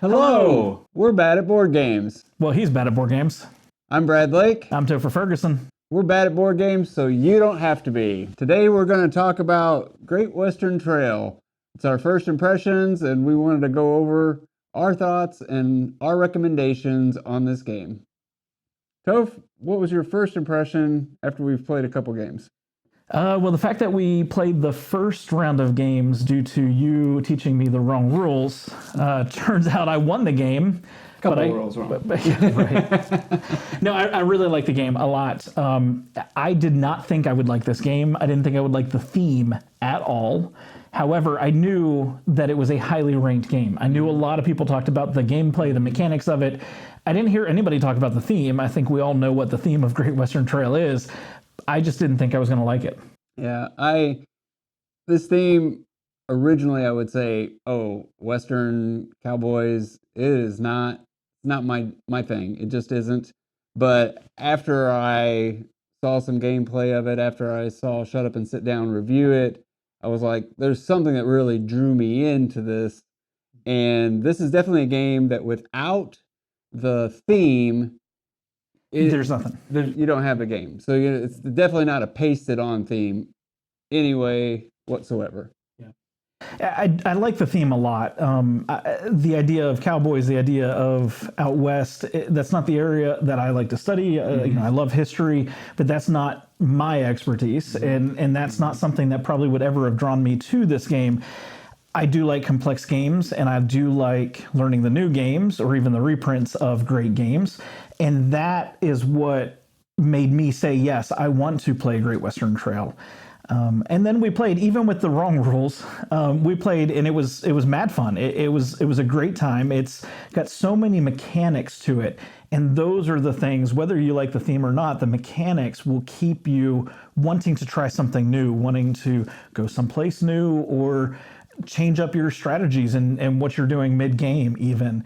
Hello, we're bad at board games. Well, he's bad at board games. I'm Brad Lake. I'm Topher Ferguson. We're bad at board games, so you don't have to be. Today we're going to talk about Great Western Trail. It's our first impressions, and we wanted to go over our thoughts and our recommendations on this game. Toph, what was your first impression after we've played a couple games? Well, the fact that we played the first round of games due to you teaching me the wrong rules, turns out I won the game. Couple rules wrong. Right. No, I really like the game a lot. I did not think I would like this game. I didn't think I would like the theme at all. However, I knew that it was a highly ranked game. I knew a lot of people talked about the gameplay, the mechanics of it. I didn't hear anybody talk about the theme. I think we all know what the theme of Great Western Trail is. I just didn't think I was going to like it. Yeah, this theme, originally I would say, Western cowboys, it is not my thing. It just isn't. But after I saw some gameplay of it, after I saw Shut Up and Sit Down review it, I was like, there's something that really drew me into this. And this is definitely a game that without the theme, there's nothing. You don't have a game. So it's definitely not a pasted on theme anyway whatsoever. Yeah, I like the theme a lot. The idea of cowboys, the idea of out west, that's not the area that I like to study. I love history, but that's not my expertise. And that's not something that probably would ever have drawn me to this game. I do like complex games, and I do like learning the new games or even the reprints of great games. And that is what made me say, yes, I want to play Great Western Trail. And then we played, even with the wrong rules, we played, and it was mad fun. It was a great time. It's got so many mechanics to it. And those are the things, whether you like the theme or not, the mechanics will keep you wanting to try something new, wanting to go someplace new, or change up your strategies and what you're doing mid-game even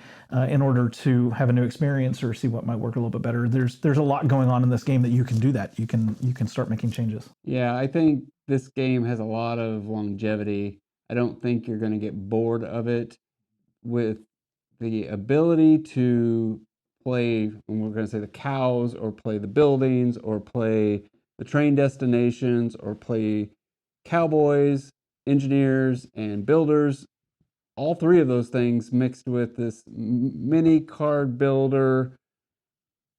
in order to have a new experience or see what might work a little bit better. There's a lot going on in this game that you can do that. You can start making changes. Yeah, I think this game has a lot of longevity. I don't think you're going to get bored of it with the ability to play, and we're going to say the cows, or play the buildings, or play the train destinations, or play cowboys, engineers, and builders. All three of those things mixed with this mini card builder.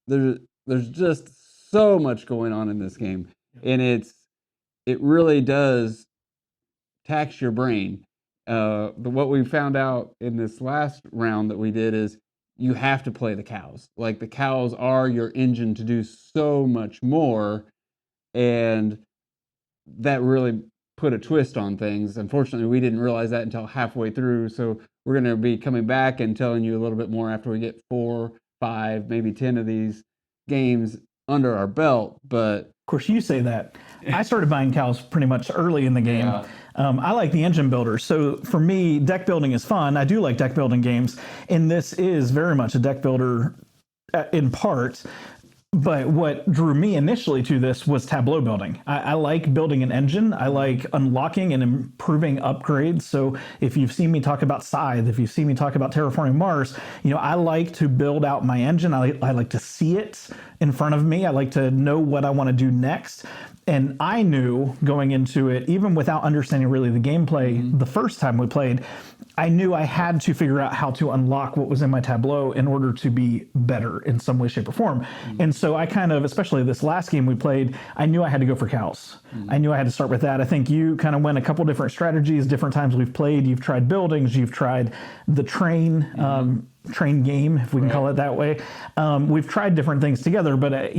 There's just so much going on in this game, and it really does tax your brain. What we found out in this last round that we did is you have to play the cows. Like, the cows are your engine to do so much more, and that really put a twist on things. Unfortunately, we didn't realize that until halfway through, so we're going to be coming back and telling you a little bit more after we get 4, 5, maybe 10 of these games under our belt. But of course, you say that. I started buying cows pretty much early in the game. Yeah. I like the engine builder. So for me, deck building is fun. I do like deck building games, and this is very much a deck builder in part. But what drew me initially to this was tableau building. I like building an engine. I like unlocking and improving upgrades. So if you've seen me talk about Scythe, if you've seen me talk about Terraforming Mars, I like to build out my engine. I like to see it in front of me. I like to know what I want to do next. And I knew going into it, even without understanding really the gameplay the first time we played, I knew I had to figure out how to unlock what was in my tableau in order to be better in some way, shape, or form. And so I kind of, especially this last game we played, I knew I had to go for cows. I knew I had to start with that. I think you kind of went a couple different strategies, different times we've played. You've tried buildings, you've tried the train game, if we can call it that way. We've tried different things together, but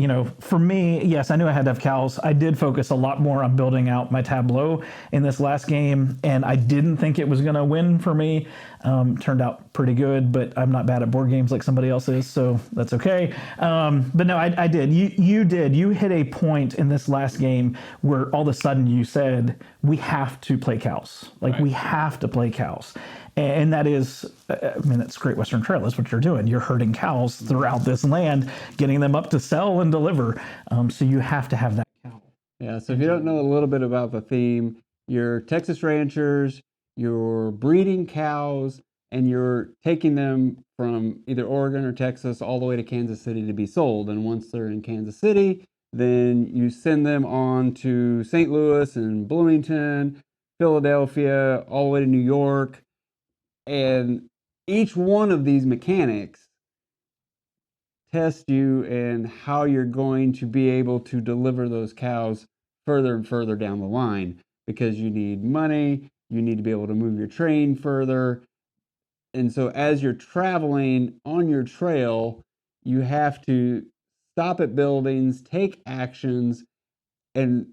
for me, yes, I knew I had to have cows. I did focus a lot more on building out my tableau in this last game, and I didn't think it was going to win for me. Turned out pretty good, but I'm not bad at board games like somebody else is, so that's okay. But no, I did. You did. You hit a point in this last game where all of a sudden you said, we have to play cows. We have to play cows. And that is, that's Great Western Trail. That's what you're doing. You're herding cows throughout this land, getting them up to sell and deliver. So you have to have that cow. Yeah, so if you don't know a little bit about the theme, you're Texas ranchers, you're breeding cows, and you're taking them from either Oregon or Texas all the way to Kansas City to be sold. And once they're in Kansas City, then you send them on to St. Louis and Bloomington, Philadelphia, all the way to New York. And each one of these mechanics test you and how you're going to be able to deliver those cows further and further down the line, because you need money, you need to be able to move your train further. And so as you're traveling on your trail, you have to stop at buildings, take actions, and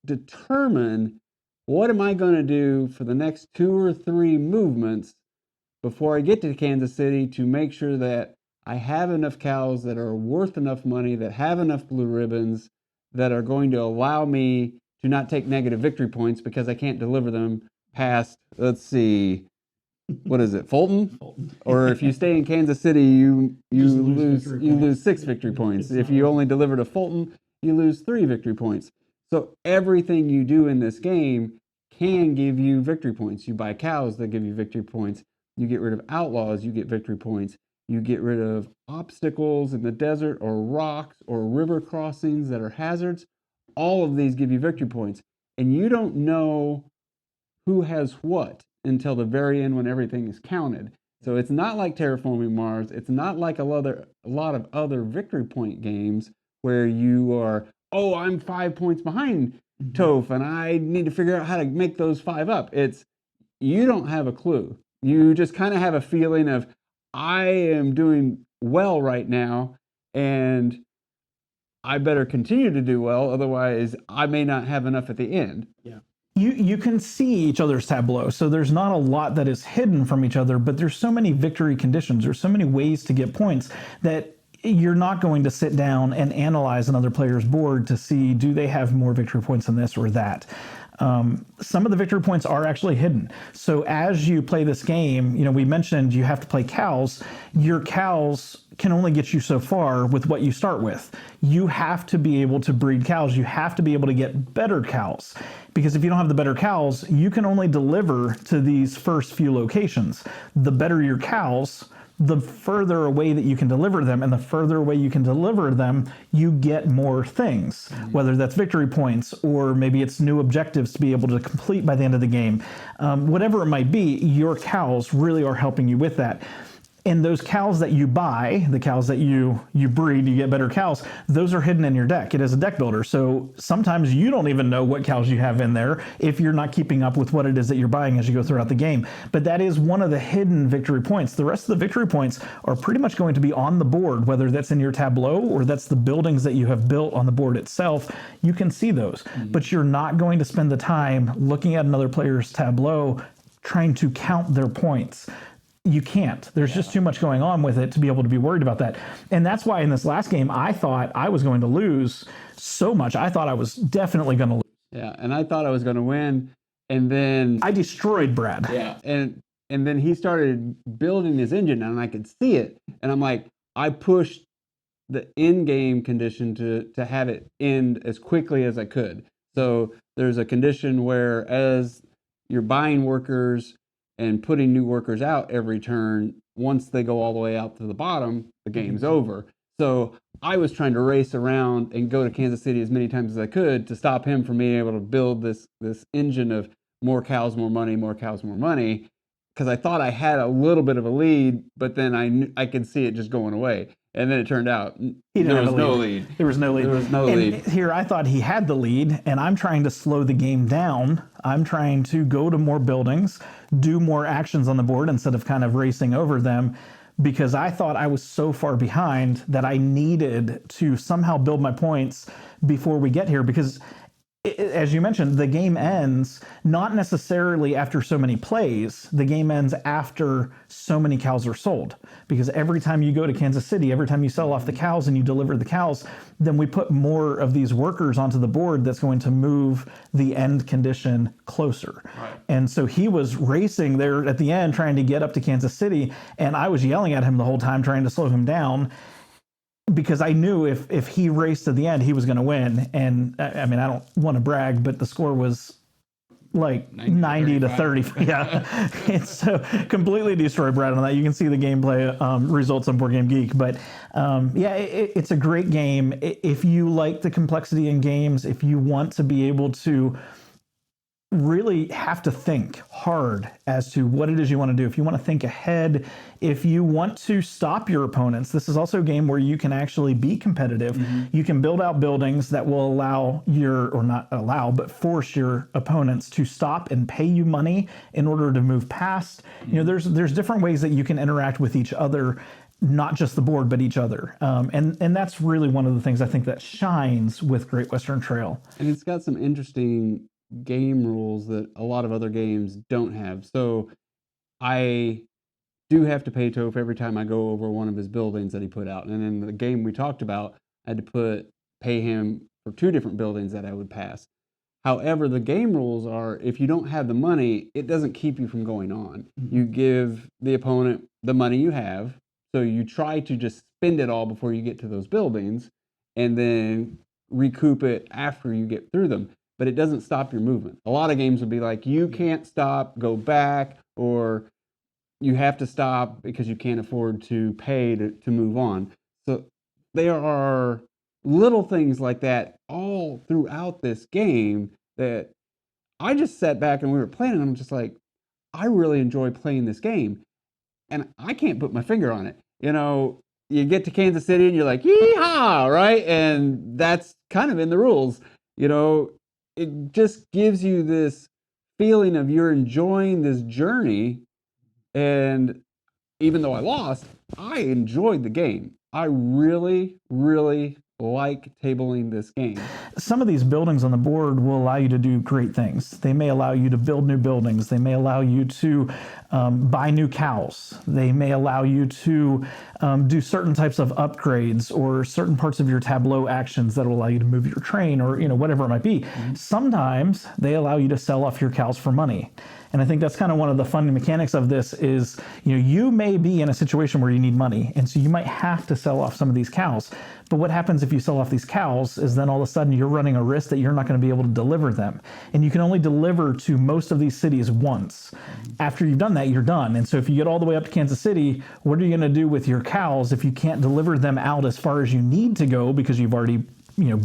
determine, what am I going to do for the next 2 or 3 movements before I get to Kansas City to make sure that I have enough cows that are worth enough money, that have enough blue ribbons, that are going to allow me to not take negative victory points because I can't deliver them past, let's see, what is it, Fulton? Or if you stay in Kansas City, you lose 6 victory points. If you only deliver to Fulton, you lose 3 victory points. So everything you do in this game can give you victory points. You buy cows that give you victory points. You get rid of outlaws, you get victory points. You get rid of obstacles in the desert or rocks or river crossings that are hazards. All of these give you victory points. And you don't know who has what until the very end when everything is counted. So it's not like Terraforming Mars. It's not like a lot of other victory point games where you are, oh, I'm 5 points behind Toph and I need to figure out how to make those 5 up. It's, you don't have a clue. You just kind of have a feeling of, I am doing well right now, and I better continue to do well, otherwise I may not have enough at the end. Yeah. You can see each other's tableau, so there's not a lot that is hidden from each other, but there's so many victory conditions, there's so many ways to get points that you're not going to sit down and analyze another player's board to see, do they have more victory points than this or that. Some of the victory points are actually hidden. So as you play this game, we mentioned you have to play cows. Your cows can only get you so far with what you start with. You have to be able to breed cows. You have to be able to get better cows. Because if you don't have the better cows, you can only deliver to these first few locations. The better your cows, the further away that you can deliver them, and the further away you can deliver them, you get more things, whether that's victory points or maybe it's new objectives to be able to complete by the end of the game. Whatever it might be, your cows really are helping you with that. And those cows that you buy, the cows that you breed, you get better cows, those are hidden in your deck. It is a deck builder. So sometimes you don't even know what cows you have in there if you're not keeping up with what it is that you're buying as you go throughout the game. But that is one of the hidden victory points. The rest of the victory points are pretty much going to be on the board, whether that's in your tableau or that's the buildings that you have built on the board itself. You can see those, but you're not going to spend the time looking at another player's tableau trying to count their points. You can't. There's just too much going on with it to be able to be worried about that. And that's why in this last game, I thought I was going to lose so much. I thought I was definitely going to lose. Yeah, and I thought I was going to win. And then I destroyed Brad. Yeah, and then he started building his engine, and I could see it. And I'm like, I pushed the in-game condition to have it end as quickly as I could. So there's a condition where as you're buying workers and putting new workers out every turn, once they go all the way out to the bottom, the game's over. So I was trying to race around and go to Kansas City as many times as I could to stop him from being able to build this engine of more cows, more money, more cows, more money, because I thought I had a little bit of a lead, but then I could see it just going away. And then it turned out there was no lead. There was no lead. There was no lead. Here I thought he had the lead, and I'm trying to slow the game down. I'm trying to go to more buildings, do more actions on the board instead of kind of racing over them, because I thought I was so far behind that I needed to somehow build my points before we get here, because as you mentioned, the game ends not necessarily after so many plays. The game ends after so many cows are sold. Because every time you go to Kansas City, every time you sell off the cows and you deliver the cows, then we put more of these workers onto the board that's going to move the end condition closer. Right. And so he was racing there at the end trying to get up to Kansas City, and I was yelling at him the whole time trying to slow him down, because I knew if he raced to the end, he was going to win. And I mean, I don't want to brag, but the score was like 90 to 30. Yeah, it's so completely destroyed Brad on that. You can see the gameplay results on Board Game Geek, but yeah, it's a great game. If you like the complexity in games, if you want to be able to really have to think hard as to what it is you want to do. If you want to think ahead, if you want to stop your opponents, this is also a game where you can actually be competitive. You can build out buildings that will allow or not allow, but force your opponents to stop and pay you money in order to move past. You know, there's different ways that you can interact with each other, not just the board, but each other. And that's really one of the things I think that shines with Great Western Trail. And it's got some interesting game rules that a lot of other games don't have. So I do have to pay Toph every time I go over one of his buildings that he put out. And in the game we talked about, I had to pay him for 2 different buildings that I would pass. However, the game rules are if you don't have the money, it doesn't keep you from going on. You give the opponent the money you have. So you try to just spend it all before you get to those buildings and then recoup it after you get through them. But it doesn't stop your movement. A lot of games would be like, you can't stop, go back, or you have to stop because you can't afford to pay to move on. So there are little things like that all throughout this game that I just sat back and we were playing and I'm just like, I really enjoy playing this game. And I can't put my finger on it. You know, you get to Kansas City and you're like, yee-haw, right? And that's kind of in the rules. You know, it just gives you this feeling of you're enjoying this journey. And even though I lost, I enjoyed the game. I really, really like tabling this game. Some of these buildings on the board will allow you to do great things. They may allow you to build new buildings. They may allow you to buy new cows. They may allow you to do certain types of upgrades or certain parts of your tableau actions that will allow you to move your train or whatever it might be. Sometimes they allow you to sell off your cows for money. And I think that's kind of one of the fun mechanics of this is, you may be in a situation where you need money. And so you might have to sell off some of these cows. But what happens if you sell off these cows is then all of a sudden you're running a risk that you're not going to be able to deliver them. And you can only deliver to most of these cities once. After you've done that, you're done. And so if you get all the way up to Kansas City, what are you going to do with your cows if you can't deliver them out as far as you need to go because you've already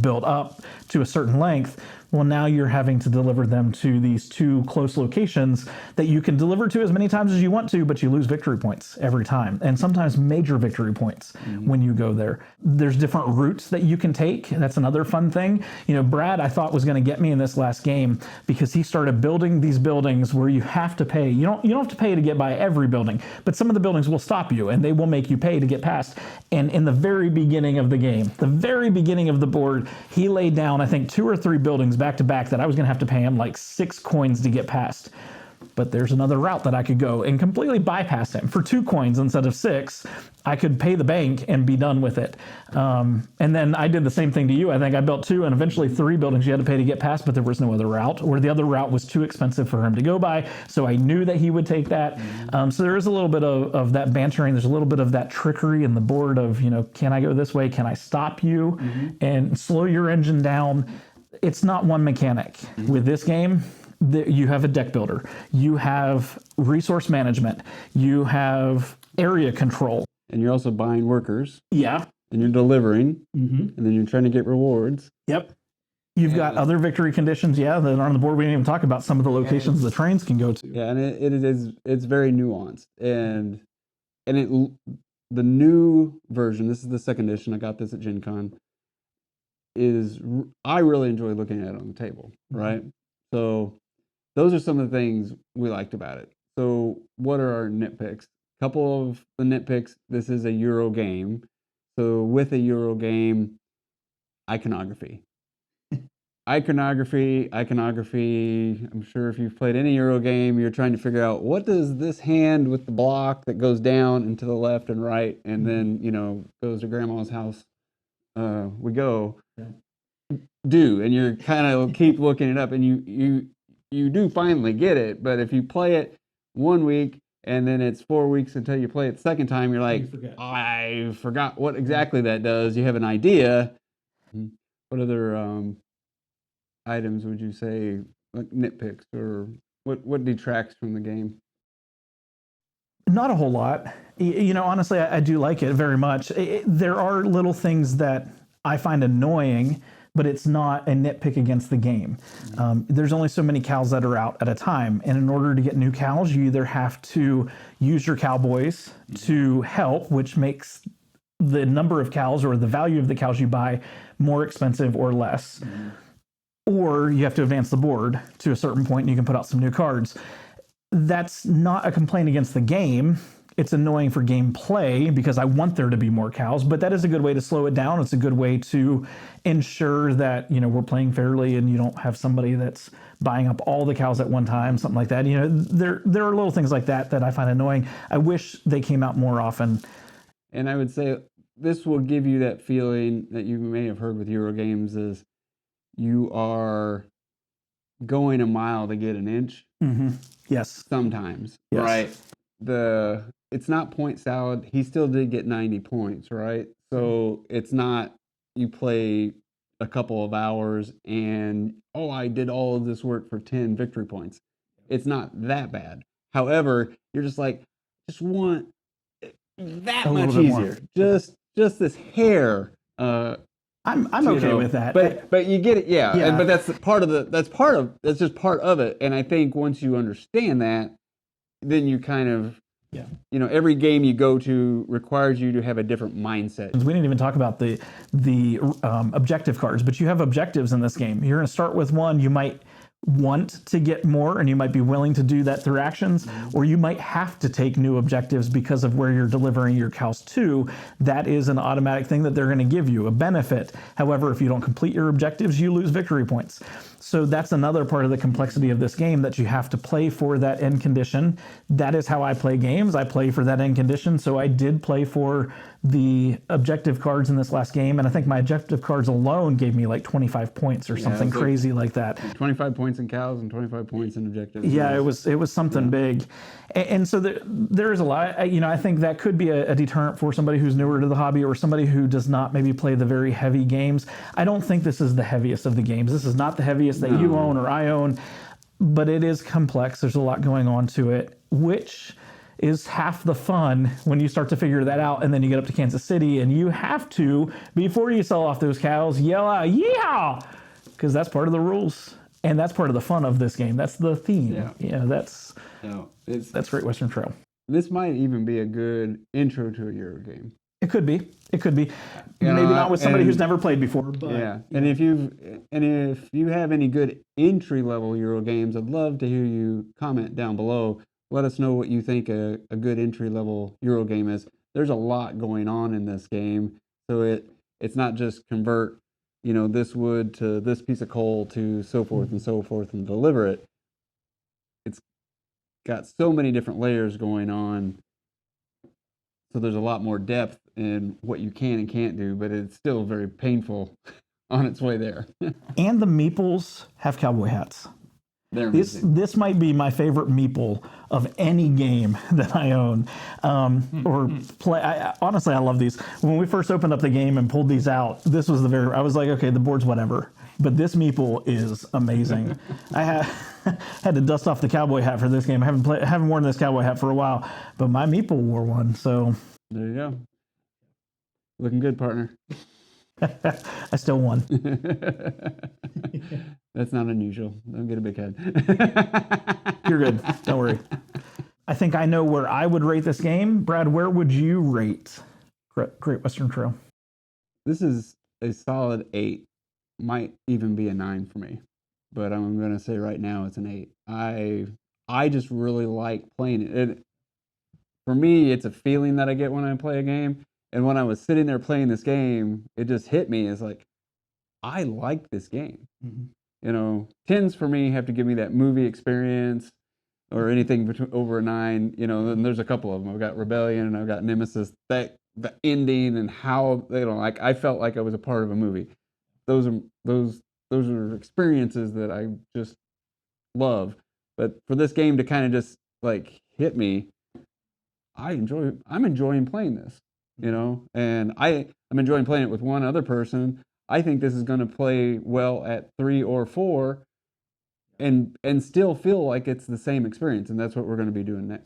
built up to a certain length? Well, now you're having to deliver them to these 2 close locations that you can deliver to as many times as you want to, but you lose victory points every time, and sometimes major victory points when you go there. There's different routes that you can take. That's another fun thing. Brad, I thought was going to get me in this last game because he started building these buildings where you have to pay. You don't have to pay to get by every building, but some of the buildings will stop you and they will make you pay to get past. And in the very beginning of the game, the very beginning of the board, he laid down, I think, 2 or 3 buildings back to back that I was going to have to pay him like 6 coins to get past. But there's another route that I could go and completely bypass him. For 2 coins instead of 6, I could pay the bank and be done with it. And then I did the same thing to you. I think I built 2 and eventually 3 buildings you had to pay to get past, but there was no other route, or the other route was too expensive for him to go by. So I knew that he would take that. So there is a little bit of that bantering. There's a little bit of that trickery in the board of, can I go this way? Can I stop you and slow your engine down? It's not one mechanic. With this game, you have a deck builder, you have resource management, you have area control. And you're also buying workers. Yeah. And you're delivering. And then you're trying to get rewards. Yep. You've got other victory conditions, that are on the board. We didn't even talk about some of the locations the trains can go to. Yeah, and it's very nuanced. And the new version, this is the 2nd edition, I got this at Gen Con, I really enjoy looking at it on the table, right? So those are some of the things we liked about it. So what are our nitpicks? A couple of the nitpicks, this is a Euro game. So with a Euro game, iconography. Iconography, I'm sure if you've played any Euro game, you're trying to figure out what does this hand with the block that goes down and to the left and right and then, goes to grandma's house, we go, do, and you're kind of keep looking it up and you do finally get it, but if you play it 1 week and then it's 4 weeks until you play it the second time, you're like, I forgot what exactly that does. You have an idea. What other items would you say like nitpicks, or what detracts from the game? Not a whole lot. Honestly, I do like it very much. There are little things that I find annoying, but it's not a nitpick against the game. There's only so many cows that are out at a time, and in order to get new cows, you either have to use your cowboys to help, which makes the number of cows or the value of the cows you buy more expensive or less, or you have to advance the board to a certain point and you can put out some new cards. That's not a complaint against the game. It's annoying for gameplay because I want there to be more cows, but that is a good way to slow it down. It's a good way to ensure that, we're playing fairly and you don't have somebody that's buying up all the cows at one time, something like that. There are little things like that I find annoying. I wish they came out more often. And I would say this will give you that feeling that you may have heard with Euro games, is you are going a mile to get an inch. Mm-hmm. Yes. Sometimes, yes. Right? It's not point salad. He still did get 90 points, right? So it's not you play a couple of hours and, I did all of this work for 10 victory points. It's not that bad. However, you're just want that much easier. Just this hair. I'm okay with that. But you get it, yeah. But that's just part of it. And I think once you understand that, then you kind of, every game you go to requires you to have a different mindset. We didn't even talk about the objective cards, but you have objectives in this game. You're going to start with one. You might want to get more, and you might be willing to do that through actions, or you might have to take new objectives because of where you're delivering your cows to. That is an automatic thing that they're going to give you, a benefit. However, if you don't complete your objectives, you lose victory points. So that's another part of the complexity of this game, that you have to play for that end condition. That is how I play games. I play for that end condition. So I did play for the objective cards in this last game, and I think my objective cards alone gave me like 25 points or something crazy like that. 25 points in cows and 25 points in objectives. Yeah, it was something big. And so there is a lot. I think that could be a deterrent for somebody who's newer to the hobby, or somebody who does not maybe play the very heavy games. I don't think this is the heaviest of the games. This is not the heaviest that you own or I own, but it is complex. There's a lot going on to it, which is half the fun when you start to figure that out. And then you get up to Kansas City and you have to, before you sell off those cows, yell out, yeah, because that's part of the rules. And that's part of the fun of this game. That's the theme. That's Great Western Trail. This might even be a good intro to a Euro game. It could be. Maybe not with somebody who's never played before. But, And if you have any good entry level Euro games, I'd love to hear you comment down below. Let us know what you think a good entry level Euro game is. There's a lot going on in this game, so it's not just convert this wood to this piece of coal to so forth and deliver it. It's got so many different layers going on, so there's a lot more depth in what you can and can't do, but it's still very painful on its way there. And the Meeples have cowboy hats. This might be my favorite Meeple of any game that I own or play. Honestly, I love these. When we first opened up the game and pulled these out, this was I was like, okay, the board's whatever. But this Meeple is amazing. I had to dust off the cowboy hat for this game. I haven't worn this cowboy hat for a while, but my Meeple wore one. So there you go. Looking good, partner. I still won. That's not unusual. Don't get a big head. You're good. Don't worry. I think I know where I would rate this game. Brad, where would you rate Great Western Trail? This is a solid 8. Might even be a 9 for me. But I'm going to say right now it's an 8. I just really like playing it. For me, it's a feeling that I get when I play a game. And when I was sitting there playing this game, it just hit me as like, I like this game. Mm-hmm. 10s for me have to give me that movie experience or anything over a 9. And there's a couple of them. I've got Rebellion and I've got Nemesis. The ending and how I felt like I was a part of a movie. Those are experiences that I just love. But for this game to kind of just hit me, I'm enjoying playing this. And I'm enjoying playing it with one other person. I think this is going to play well at 3 or 4. and still feel like it's the same experience, and that's what we're going to be doing next.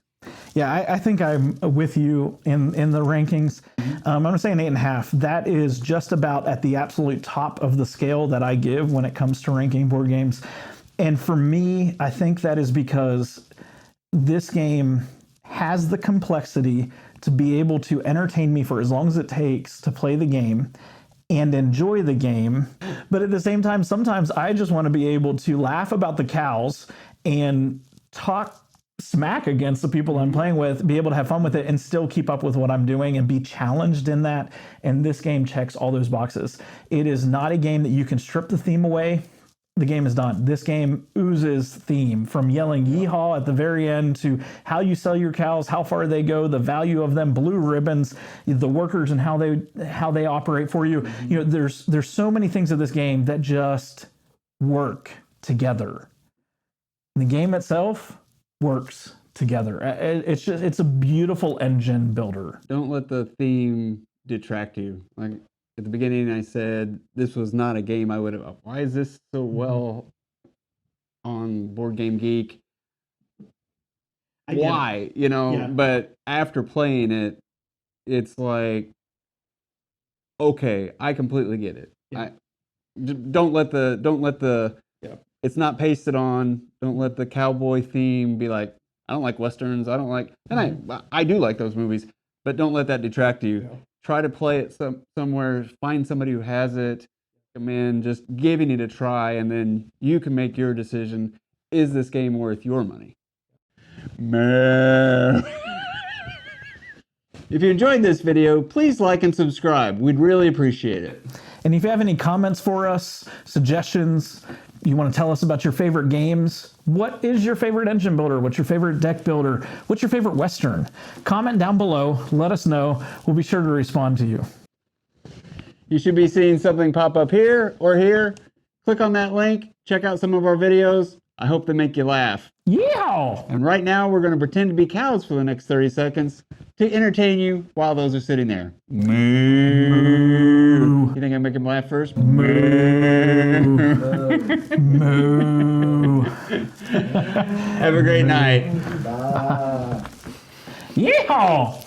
Yeah, I think I'm with you in the rankings. I'm going to say an 8.5. That is just about at the absolute top of the scale that I give when it comes to ranking board games. And for me, I think that is because this game has the complexity to be able to entertain me for as long as it takes to play the game and enjoy the game. But at the same time, sometimes I just want to be able to laugh about the cows and talk smack against the people I'm playing with, be able to have fun with it and still keep up with what I'm doing and be challenged in that. And this game checks all those boxes. It is not a game that you can strip the theme away. The game is done. This game oozes theme, from yelling yeehaw at the very end to how you sell your cows, how far they go, the value of them, blue ribbons, the workers and how they operate for you. You know, there's so many things of this game that just work together. The game itself works together. It's a beautiful engine builder. Don't let the theme detract you. Like at the beginning, I said this was not a game I would have. Why is this so well on Board Game Geek? Why? You know, yeah. But after playing it, it's like, okay, I completely get it. Yeah. Don't let the yeah. It's not pasted on. Don't let the cowboy theme be like, I don't like Westerns. I don't like, and I do like those movies, but don't let that detract you. Yeah. Try to play it somewhere, find somebody who has it, come in, just giving it a try, and then you can make your decision. Is this game worth your money? If you enjoyed this video, please like and subscribe. We'd really appreciate it. And if you have any comments for us, suggestions, you want to tell us about your favorite games, what is your favorite engine builder? What's your favorite deck builder? What's your favorite Western? Comment down below. Let us know. We'll be sure to respond to you. You should be seeing something pop up here or here. Click on that link. Check out some of our videos. I hope they make you laugh. Yeah! And right now, we're going to pretend to be cows for the next 30 seconds to entertain you while those are sitting there. Moo. You think I can make them laugh first? Moo. Moo. Have a great night. Yeehaw!